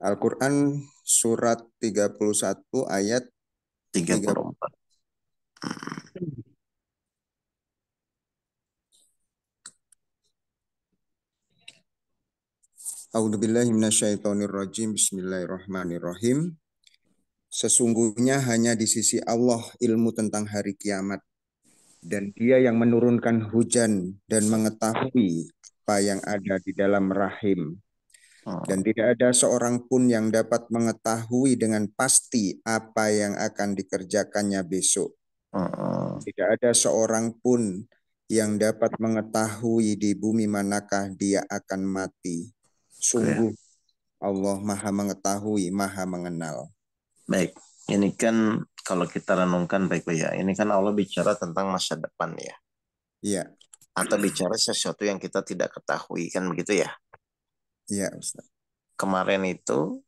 Al-Quran surat 31 ayat 3. 34. A'udzubillahi minasyaitonirrajim. Bismillahirrahmanirrahim. Sesungguhnya hanya di sisi Allah ilmu tentang hari kiamat, dan Dia yang menurunkan hujan dan mengetahui apa yang ada di dalam rahim. Dan tidak ada seorang pun yang dapat mengetahui dengan pasti apa yang akan dikerjakannya besok. Tidak ada seorang pun yang dapat mengetahui di bumi manakah dia akan mati. Sungguh Allah Maha Mengetahui, Maha Mengenal. Baik, ini kan kalau kita renungkan baik-baik ya, ini kan Allah bicara tentang masa depan ya, Iya, atau bicara sesuatu yang kita tidak ketahui kan begitu ya. iya Ustaz. Kemarin itu,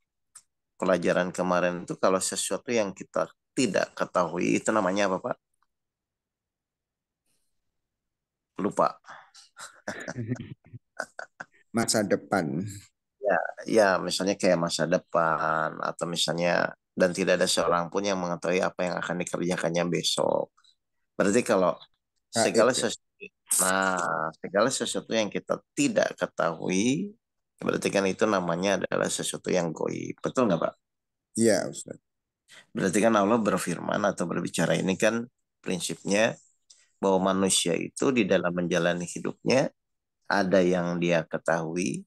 pelajaran kemarin itu kalau sesuatu yang kita tidak ketahui itu namanya apa Pak? Lupa. Masa depan. Ya, ya misalnya kayak masa depan atau misalnya dan tidak ada seorang pun yang mengetahui apa yang akan dikerjakannya besok. Berarti kalau Gaib segala ya. sesuatu, segala sesuatu yang kita tidak ketahui, berarti kan itu namanya adalah sesuatu yang goib. Betul nggak Pak? Iya Ustaz. Berarti kan Allah berfirman atau berbicara ini kan prinsipnya bahwa manusia itu di dalam menjalani hidupnya ada yang dia ketahui,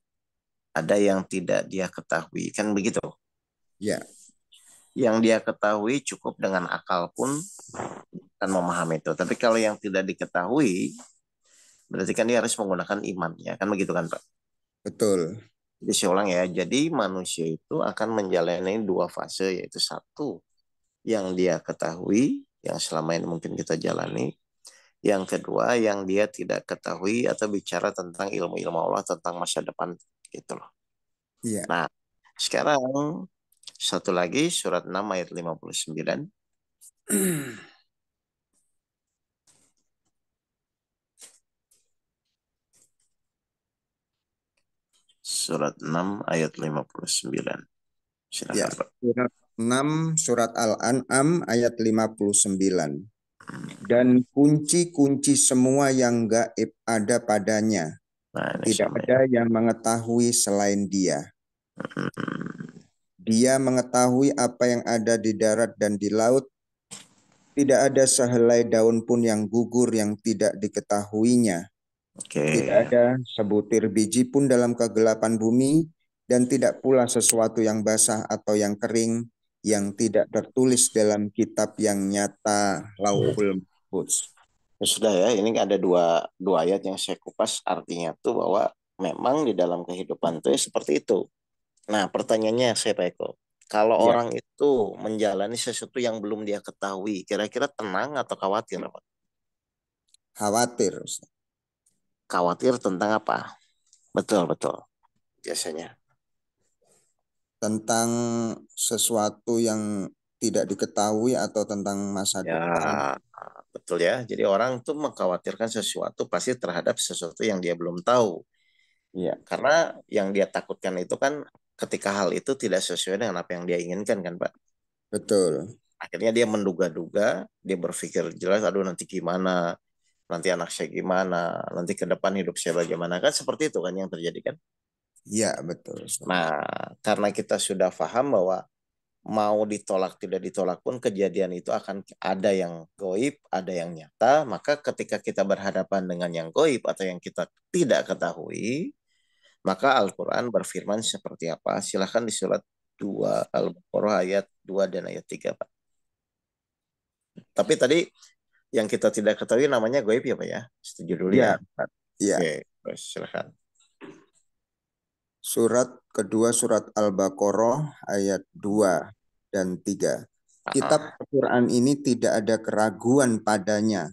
ada yang tidak dia ketahui. Kan begitu? Iya, Yang dia ketahui cukup dengan akal pun kan memahami itu. Tapi kalau yang tidak diketahui, berarti kan dia harus menggunakan imannya. Kan begitu kan Pak? betul. Jadi saya ulang ya, jadi manusia itu akan menjalani dua fase, yaitu satu yang dia ketahui, yang selama ini mungkin kita jalani. Yang kedua yang dia tidak ketahui atau bicara tentang ilmu-ilmu Allah tentang masa depan gitu loh. Iya. Nah, sekarang satu lagi surat 6 ayat 59. Surat 6 ayat 59. Ya, Silakan Pak. surat 6 surat Al-An'am ayat 59. Dan kunci-kunci semua yang gaib ada padanya. Nah, ini Tidak sama ya. ada yang mengetahui selain Dia. Dia mengetahui apa yang ada di darat dan di laut. Tidak ada sehelai daun pun yang gugur yang tidak diketahuinya. Oke. Tidak ada sebutir biji pun dalam kegelapan bumi, dan tidak pula sesuatu yang basah atau yang kering yang tidak tertulis dalam kitab yang nyata Lauhul Mahfuz. Ya sudah ya, ini ada dua ayat yang saya kupas artinya tuh bahwa memang di dalam kehidupan tuh ya seperti itu. Nah, pertanyaannya saya Pak Eko, kalau Ya, orang itu menjalani sesuatu yang belum dia ketahui, kira-kira tenang atau khawatir, Pak? khawatir Khawatir tentang apa? Betul, betul. Biasanya. tentang sesuatu yang tidak diketahui atau tentang masa depan. Ya, betul ya. Jadi orang tuh mengkhawatirkan sesuatu pasti terhadap sesuatu yang dia belum tahu. Iya, Karena yang dia takutkan itu kan ketika hal itu tidak sesuai dengan apa yang dia inginkan kan, Pak. betul. Akhirnya dia menduga-duga, dia berpikir jelas, aduh nanti gimana, nanti anak saya gimana, nanti ke depan hidup saya bagaimana. Kan seperti itu kan yang terjadi kan. Iya, betul. Nah, karena kita sudah paham bahwa mau ditolak tidak ditolak pun kejadian itu akan ada yang goib, ada yang nyata, maka ketika kita berhadapan dengan yang goib atau yang kita tidak ketahui, maka Al-Quran berfirman seperti apa? Silahkan di surat 2 Al-Baqarah ayat 2 dan ayat 3, Pak. Tapi tadi yang kita tidak ketahui namanya goib ya, Pak ya? Setuju dulu ya. Iya, iya. Oke, terus silahkan. Surat kedua surat Al-Baqarah ayat 2 dan 3. Kitab Ah, Al-Quran ini tidak ada keraguan padanya,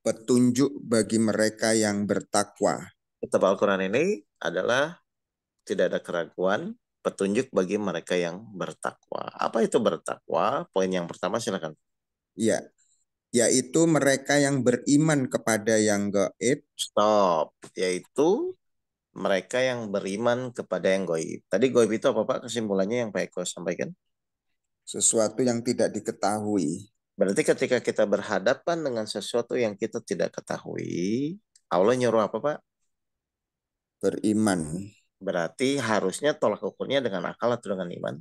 petunjuk bagi mereka yang bertakwa. kitab Al-Quran ini adalah tidak ada keraguan, petunjuk bagi mereka yang bertakwa. Apa itu bertakwa? Poin yang pertama silakan. Ya, yaitu mereka yang beriman kepada yang gaib, Stop. Yaitu mereka yang beriman kepada yang goib. Tadi goib itu apa Pak? Kesimpulannya yang Pak Eko sampaikan. Sesuatu yang tidak diketahui. Berarti ketika kita berhadapan dengan sesuatu yang kita tidak ketahui, Allah nyuruh apa Pak? Beriman. Berarti harusnya tolak ukurnya dengan akal atau dengan iman?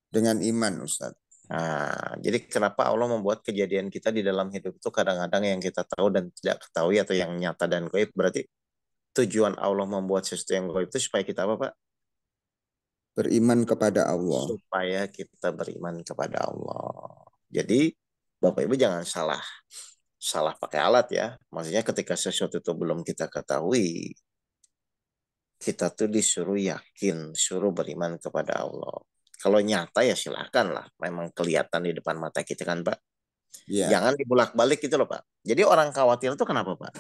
Dengan iman, Ustadz. Nah, jadi kenapa Allah membuat kejadian kita di dalam hidup itu kadang-kadang yang kita tahu dan tidak ketahui atau yang nyata dan goib? Berarti tujuan Allah membuat sesuatu yang goib itu supaya kita apa Pak? Beriman kepada Allah. Supaya kita beriman kepada Allah. Jadi Bapak Ibu jangan salah salah pakai alat ya. Maksudnya ketika sesuatu itu belum kita ketahui, kita tuh disuruh yakin, suruh beriman kepada Allah. Kalau nyata ya silakan lah. Memang kelihatan di depan mata kita kan Pak. Ya, Jangan dibulak-balik gitu loh Pak. Jadi orang khawatir itu kenapa Pak?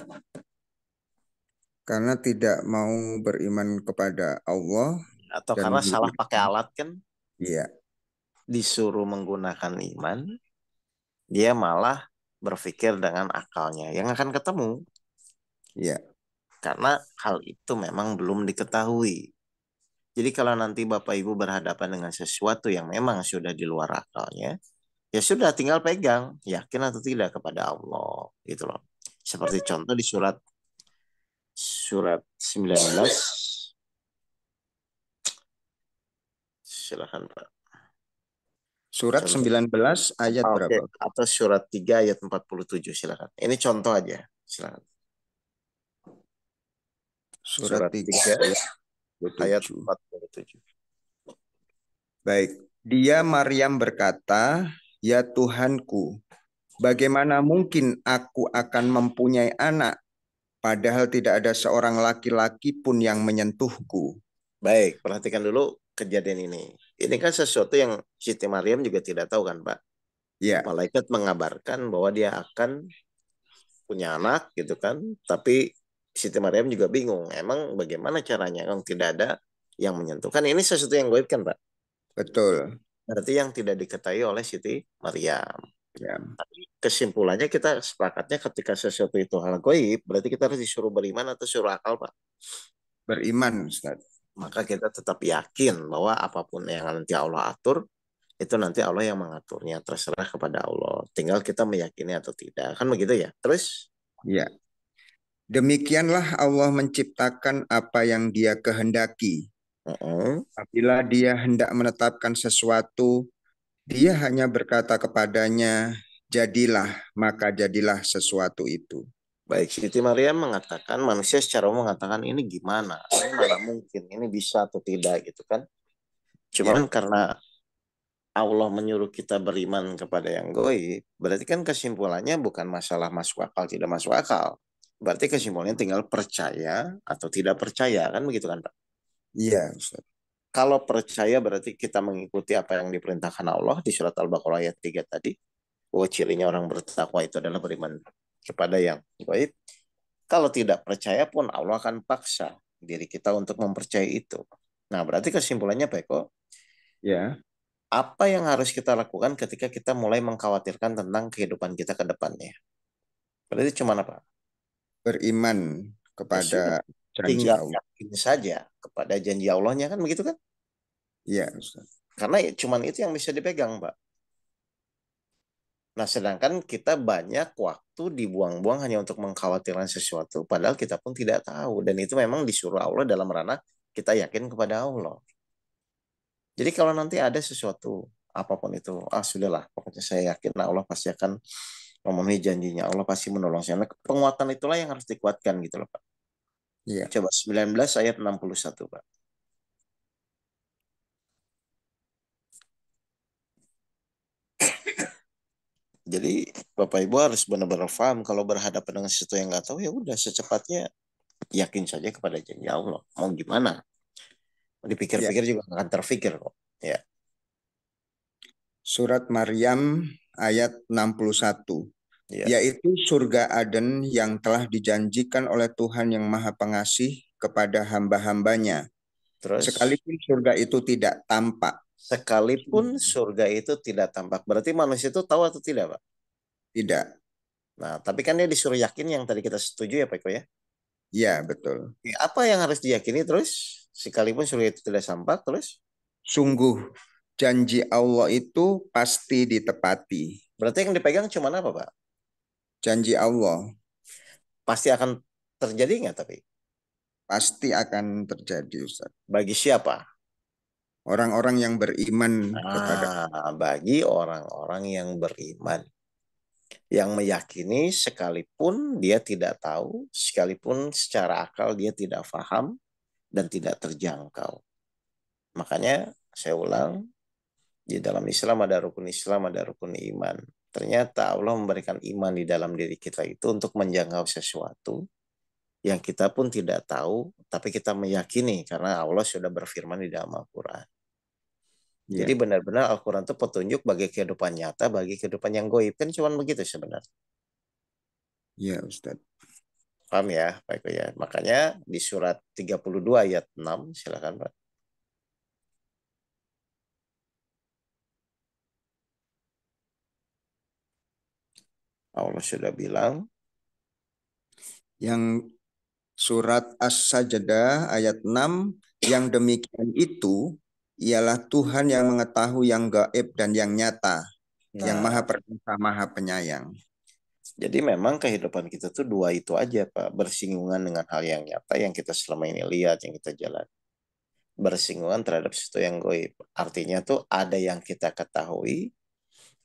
karena tidak mau beriman kepada Allah Atau dan karena salah pakai alat kan iya, disuruh menggunakan iman, dia malah berpikir dengan akalnya. Yang akan ketemu iya, karena hal itu memang belum diketahui. Jadi kalau nanti Bapak Ibu berhadapan dengan sesuatu yang memang sudah di luar akalnya, ya sudah tinggal pegang, yakin atau tidak kepada Allah, gitu loh. Seperti contoh di surat surat 19, silakan Pak. Surat Contoh. 19 ayat Oke, berapa? atau surat 3 ayat 47 silakan. Ini contoh aja, silakan. Surat Surat 3 3 ayat ayat 27. 47. Baik, dia Maryam berkata, "Ya Tuhanku, bagaimana mungkin aku akan mempunyai anak, padahal tidak ada seorang laki-laki pun yang menyentuhku?" Baik, perhatikan dulu kejadian ini. Ini kan sesuatu yang Siti Maryam juga tidak tahu kan, Pak. Ya, Malaikat mengabarkan bahwa dia akan punya anak gitu kan, tapi Siti Maryam juga bingung. Emang bagaimana caranya kalau tidak ada yang menyentuh? Kan ini sesuatu yang goib kan, Pak. betul. Berarti yang tidak diketahui oleh Siti Maryam. Ya, Kesimpulannya kita sepakatnya ketika sesuatu itu hal goib, berarti kita harus disuruh beriman atau suruh akal, Pak. beriman, Ustaz. Maka kita tetap yakin bahwa apapun yang nanti Allah atur, itu nanti Allah yang mengaturnya. Terserah kepada Allah. Tinggal kita meyakini atau tidak. Kan begitu ya? Terus, Ya, demikianlah Allah menciptakan apa yang Dia kehendaki. uh-uh. Apabila Dia hendak menetapkan sesuatu, Dia hanya berkata kepadanya, "Jadilah," maka jadilah sesuatu itu. Baik, Siti Maryam mengatakan, manusia secara umum mengatakan ini gimana? Ini mana mungkin? Ini bisa atau tidak gitu kan? Cuman Ya, karena Allah menyuruh kita beriman kepada yang goib, berarti kan kesimpulannya bukan masalah masuk akal, tidak masuk akal. Berarti kesimpulannya tinggal percaya atau tidak percaya, kan begitu kan Pak? iya, Ustaz. Kalau percaya berarti kita mengikuti apa yang diperintahkan Allah di surat Al-Baqarah ayat 3 tadi. Bahwa cirinya orang bertakwa itu adalah beriman kepada yang goib. Kalau tidak percaya pun Allah akan paksa diri kita untuk mempercayai itu. Nah, berarti kesimpulannya Pak Eko, Ya, apa yang harus kita lakukan ketika kita mulai mengkhawatirkan tentang kehidupan kita ke depannya? Berarti cuma apa? beriman Ya sudah, kepada janji tinggal Allah. yakin saja kepada janji Allahnya kan begitu kan? Iya, Ustaz. Karena cuma itu yang bisa dipegang, Pak. Nah, sedangkan kita banyak waktu dibuang-buang hanya untuk mengkhawatirkan sesuatu, padahal kita pun tidak tahu. Dan itu memang disuruh Allah dalam ranah kita yakin kepada Allah. Jadi kalau nanti ada sesuatu, apapun itu, sudahlah, pokoknya saya yakin Allah pasti akan memenuhi janjinya. Allah pasti menolong saya. Nah, penguatan itulah yang harus dikuatkan gitu loh, Pak. Iya. Coba 19 ayat 61, Pak. Jadi Bapak Ibu harus benar-benar paham kalau berhadapan dengan sesuatu yang nggak tahu ya udah secepatnya yakin saja kepada janji Allah. Mau gimana? Ya. Dipikir-pikir juga nggak akan terfikir kok. Ya, Surat Maryam ayat 61. ya. Yaitu surga Aden yang telah dijanjikan oleh Tuhan yang Maha Pengasih kepada hamba-hambanya. Terus Sekalipun surga itu tidak tampak. sekalipun surga itu tidak tampak, berarti manusia itu tahu atau tidak, Pak? Tidak. Nah, tapi kan dia disuruh yakin yang tadi kita setuju ya, Pak Eko ya. Ya, betul. Apa yang harus diyakini terus? Sekalipun surga itu tidak sampak, terus? Sungguh janji Allah itu pasti ditepati. Berarti yang dipegang cuma apa, Pak? Janji Allah Pasti akan terjadi nggak tapi? pasti akan terjadi, Ustaz. Bagi siapa? Orang-orang yang beriman kepada Bagi orang-orang yang beriman. Yang meyakini sekalipun dia tidak tahu, sekalipun secara akal dia tidak paham dan tidak terjangkau. Makanya saya ulang, di dalam Islam, ada rukun iman. Ternyata Allah memberikan iman di dalam diri kita itu untuk menjangkau sesuatu yang kita pun tidak tahu, tapi kita meyakini karena Allah sudah berfirman di dalam Al-Quran. Jadi ya, benar-benar Al-Quran itu petunjuk bagi kehidupan nyata, bagi kehidupan yang goib. Kan cuma begitu sebenarnya. ya Ustaz. Paham ya, Pak Eko ya. Makanya di surat 32 ayat 6, silakan Pak. Allah sudah bilang, Yang surat As-Sajdah ayat 6, yang demikian itu ialah Tuhan yang mengetahui yang gaib dan yang nyata, yang nah, maha perkasa, maha penyayang. jadi memang kehidupan kita tuh dua itu aja, Pak. Bersinggungan dengan hal yang nyata yang kita selama ini lihat, yang kita jalan. Bersinggungan terhadap sesuatu yang goib. Artinya tuh ada yang kita ketahui,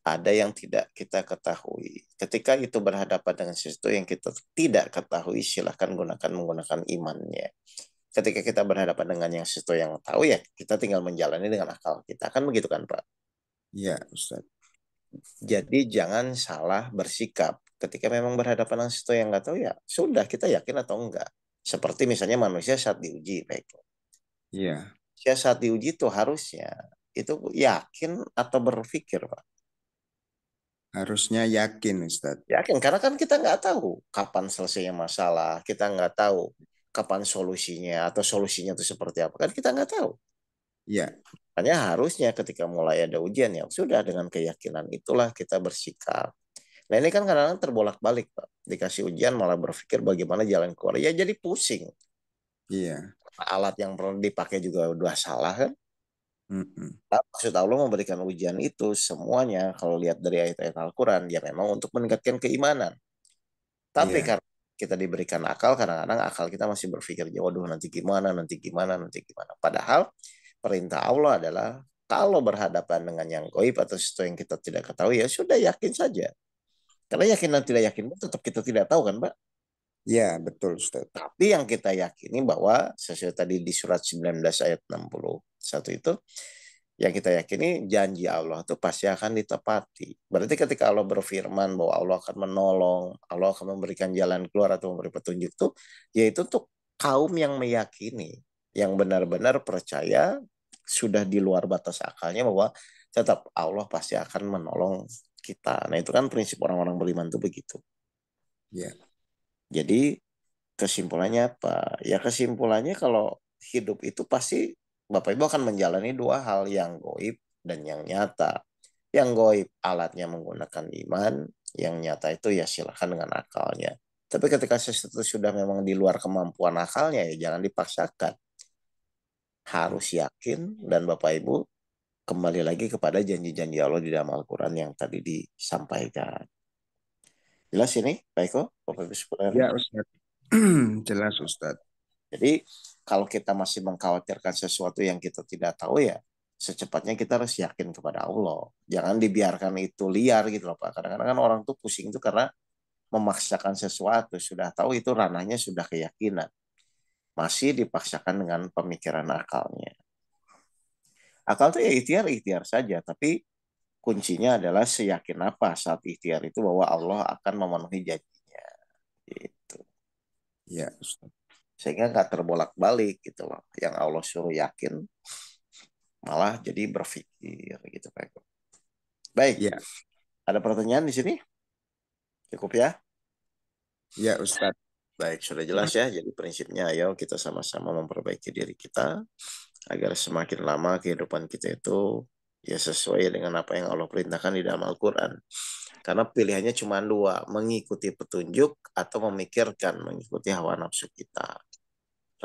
ada yang tidak kita ketahui. Ketika itu berhadapan dengan sesuatu yang kita tidak ketahui, silahkan menggunakan imannya. Ketika kita berhadapan dengan yang sesuatu yang tahu ya, kita tinggal menjalani dengan akal kita. Kan begitu kan, Pak? Ya, Ustaz. Jadi jangan salah bersikap. Ketika memang berhadapan dengan sesuatu yang nggak tahu ya, sudah kita yakin atau enggak. Seperti misalnya manusia saat diuji, baik. Ya, Manusia saat diuji itu harusnya itu yakin atau berpikir, Pak. harusnya yakin, Ustaz. Yakin, karena kan kita nggak tahu kapan selesainya masalah, kita nggak tahu kapan solusinya atau solusinya itu seperti apa, kan kita nggak tahu. Ya, Hanya harusnya ketika mulai ada ujian ya sudah dengan keyakinan itulah kita bersikap. Nah ini kan kadang-kadang terbolak-balik Pak. Dikasih ujian malah berpikir bagaimana jalan keluar. Ya jadi pusing. iya. Alat yang pernah dipakai juga udah salah kan. Mm-mm. Nah, maksud Allah memberikan ujian itu semuanya kalau lihat dari ayat-ayat Al-Quran ya memang untuk meningkatkan keimanan. Tapi Iya, karena kita diberikan akal, kadang-kadang akal kita masih berpikir, ya waduh nanti gimana, nanti gimana, nanti gimana. Padahal perintah Allah adalah kalau berhadapan dengan yang goib atau sesuatu yang kita tidak ketahui, ya sudah yakin saja. Karena yakin dan tidak yakin tetap kita tidak tahu kan, Pak. ya betul, Ustaz. Tapi yang kita yakini bahwa sesuai tadi di surat 19 ayat 61 itu, yang kita yakini janji Allah itu pasti akan ditepati. Berarti ketika Allah berfirman bahwa Allah akan menolong, Allah akan memberikan jalan keluar atau memberi petunjuk itu, yaitu untuk kaum yang meyakini, yang benar-benar percaya sudah di luar batas akalnya bahwa tetap Allah pasti akan menolong kita. Nah itu kan prinsip orang-orang beriman itu begitu. Ya, Jadi kesimpulannya apa? Ya kesimpulannya kalau hidup itu pasti Bapak Ibu akan menjalani dua hal yang goib dan yang nyata. Yang goib alatnya menggunakan iman, yang nyata itu ya silakan dengan akalnya. Tapi ketika sesuatu sudah memang di luar kemampuan akalnya ya jangan dipaksakan. Harus yakin dan Bapak Ibu kembali lagi kepada janji-janji Allah di dalam Al-Quran yang tadi disampaikan. Jelas ini, Pak Eko, Bapak Ibu sekalian. ya Ustaz. Jelas, Ustaz. Jadi kalau kita masih mengkhawatirkan sesuatu yang kita tidak tahu ya secepatnya kita harus yakin kepada Allah. Jangan dibiarkan itu liar gitu loh Pak. Kadang-kadang kan orang tuh pusing itu karena memaksakan sesuatu. Sudah tahu itu ranahnya sudah keyakinan. Masih dipaksakan dengan pemikiran akalnya. Akal tuh ya ikhtiar-ikhtiar saja. Tapi kuncinya adalah seyakin apa saat ikhtiar itu bahwa Allah akan memenuhi janjinya. Gitu. Ya, Ustaz. Sehingga nggak terbolak-balik gitu loh. Yang Allah suruh yakin malah jadi berpikir gitu Pak Eko. Baik, Ya, ada pertanyaan di sini? Cukup ya? ya Ustaz. Baik, sudah jelas ya. Jadi prinsipnya ayo kita sama-sama memperbaiki diri kita agar semakin lama kehidupan kita itu ya sesuai dengan apa yang Allah perintahkan di dalam Al-Quran. Karena pilihannya cuma dua, mengikuti petunjuk atau memikirkan, mengikuti hawa nafsu kita.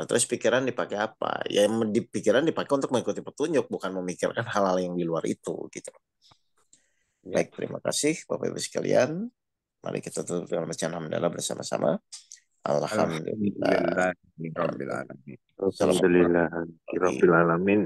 Nah, terus pikiran dipakai apa? Ya pikiran dipakai untuk mengikuti petunjuk, bukan memikirkan hal-hal yang di luar itu gitu. Baik, terima kasih Bapak Ibu sekalian. Mari kita tutup dengan bacaan hamdalah bersama-sama. Alhamdulillah. Alhamdulillah. Rabbil alamin. Assalamualaikum Alhamdulillah, warahmatullahi Rabbil alamin.